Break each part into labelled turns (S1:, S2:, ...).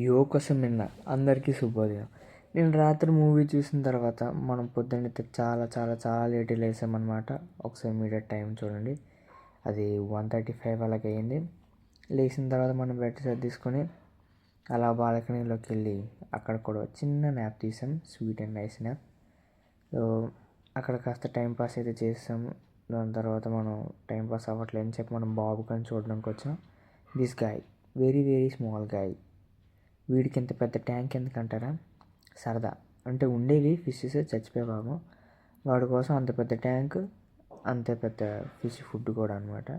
S1: యోకోసమిన్న అందరికీ శుభోదయం. నేను రాత్రి మూవీ చూసిన తర్వాత మనం పొద్దున్నైతే చాలా చాలా చాలా లేట్ లేసామన్నమాట. ఒకసారి మీడియా టైం చూడండి, అది 1:35 అలాగ అయింది. లేచిన తర్వాత మనం బెడ్ సర్దేసుకొని అలా బాల్కనీలోకి వెళ్ళి అక్కడ కూడా చిన్న న్యాప్ తీసాం, sweet and nice nap. So అక్కడ కాస్త టైంపాస్ అయితే చేసాము. దాని తర్వాత మనం టైంపాస్ అవ్వట్లేదని చెప్పి మనం బాబు కానీ చూడడానికి వచ్చాం. This guy very very small guy, వీడికి ఇంత పెద్ద ట్యాంక్ ఎందుకంటారా? సరదా అంటే ఉండేవి ఫిషెస్ చచ్చిపోయే పాపం, వాడి కోసం అంత పెద్ద ట్యాంక్, అంత పెద్ద ఫిష్ ఫుడ్ కూడా అనమాట.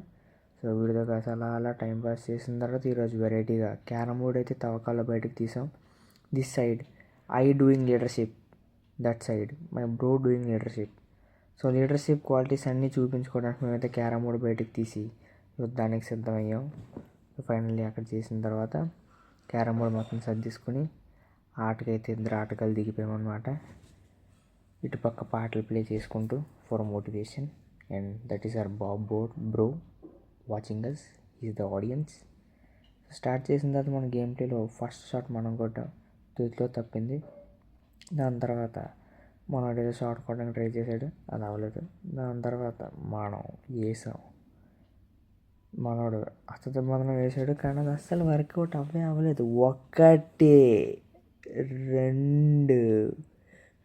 S1: సో వీడితో కాస్త అలా అలా టైంపాస్ చేసిన తర్వాత ఈరోజు వెరైటీగా క్యారమ్ బోర్డ్ అయితే తవ్వకాల్లో బయటకు తీసాం. This side I doing leadership, that side my bro doing leadership. So leadership qualities అన్నీ చూపించుకోవడానికి మేమైతే క్యారమ్ బోర్డ్ బయటకు తీసి యుద్ధానికి సిద్ధమయ్యాం. ఫైనల్లీ అక్కడ చేసిన తర్వాత క్యారమ్ బోర్డ్ మొత్తం సర్దేసుకుని ఆటకైతే ఇద్దరు ఆటగాళ్ళు దిగిపోయామన్నమాట. ఇటుపక్క పాటలు ప్లే చేసుకుంటూ for motivation. And that is our bob board bro watching us, is the audience. Start చేసిన తర్వాత మన గేమ్ ప్లేలో ఫస్ట్ షాట్ మనం కొట్టాం, చేతిలో తప్పింది. దాని తర్వాత మనోడు ఏదో షాట్ కొట్టడానికి ట్రై చేశాడు, అది అవ్వలేదు. దాని తర్వాత మనం వేసాం, మనోడు అస్తమనం వేసాడు కానీ అది అస్సలు వర్కౌట్ అవ్వలేదు. 1 2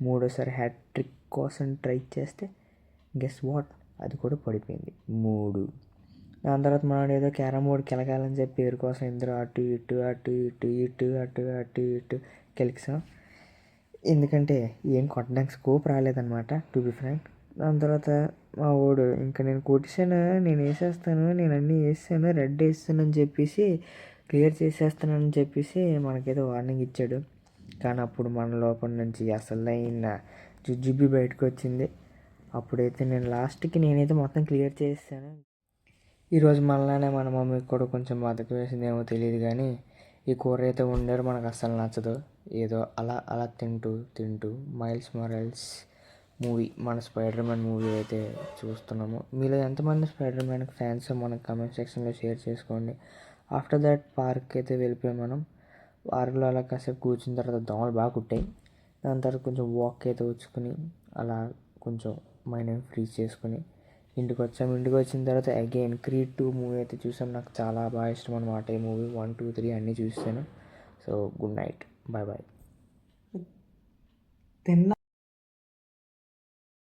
S1: మూడోసారి హ్యాట్రిక్ కోసం ట్రై చేస్తే గెస్ వాట్, అది కూడా పడిపోయింది 3. దాని తర్వాత మనోడు ఏదో క్యారమ్ బోర్డ్ కెలకాలని చెప్పి పేరు కోసం ఇద్దరు అటు ఇటు అటు ఇటు ఇటు అటు అటు ఇటు కెలికిసాం. ఎందుకంటే ఏం కొట్టడానికి స్కోప్ రాలేదన్నమాట, టు బి ఫ్రాంక్. దాని తర్వాత మా వాడు ఇంకా నేను కొట్టేసాను, నేను వేసేస్తాను, నేను అన్నీ వేసాను, రెడ్ వేస్తానని చెప్పేసి క్లియర్ చేసేస్తానని చెప్పేసి మనకేదో వార్నింగ్ ఇచ్చాడు. కానీ అప్పుడు మన లోపల నుంచి అసలు అయిన జుజుబి బయటకు వచ్చింది. అప్పుడైతే నేను లాస్ట్కి నేనైతే మొత్తం క్లియర్ చేసాను. ఈరోజు మళ్ళానే మన మమ్మీకి కూడా కొంచెం బతక వేసిందేమో తెలియదు కానీ ఈ కూర అయితే వండారు, మనకు అస్సలు నచ్చదు. ఏదో అలా అలా తింటూ తింటూ మైల్స్ మొరాల్స్ మూవీ, మన స్పైడర్ మ్యాన్ మూవీ అయితే చూస్తున్నాము. మీలో ఎంతమంది స్పైడర్ మ్యాన్ ఫ్యాన్స్ మనకు కామెంట్ సెక్షన్లో షేర్ చేసుకోండి. ఆఫ్టర్ దట్ పార్క్ అయితే వెళ్ళిపోయాం మనం. పార్క్లో అలా కాసేపు కూర్చున్న తర్వాత దోమలు బాగా కుట్టాయి. దాని తర్వాత కొంచెం వాక్ అయితే వచ్చుకుని అలా కొంచెం మైండ్ ఫ్రీజ్ చేసుకుని ఇంటికి వచ్చాము. ఇంటికి వచ్చిన తర్వాత అగైన్ క్రీడ్ 2 మూవీ అయితే చూసాం. నాకు చాలా బాగా ఇష్టం అనమాట ఈ మూవీ. 1, 2, 3 అన్నీ చూసాను. So good night, bye bye.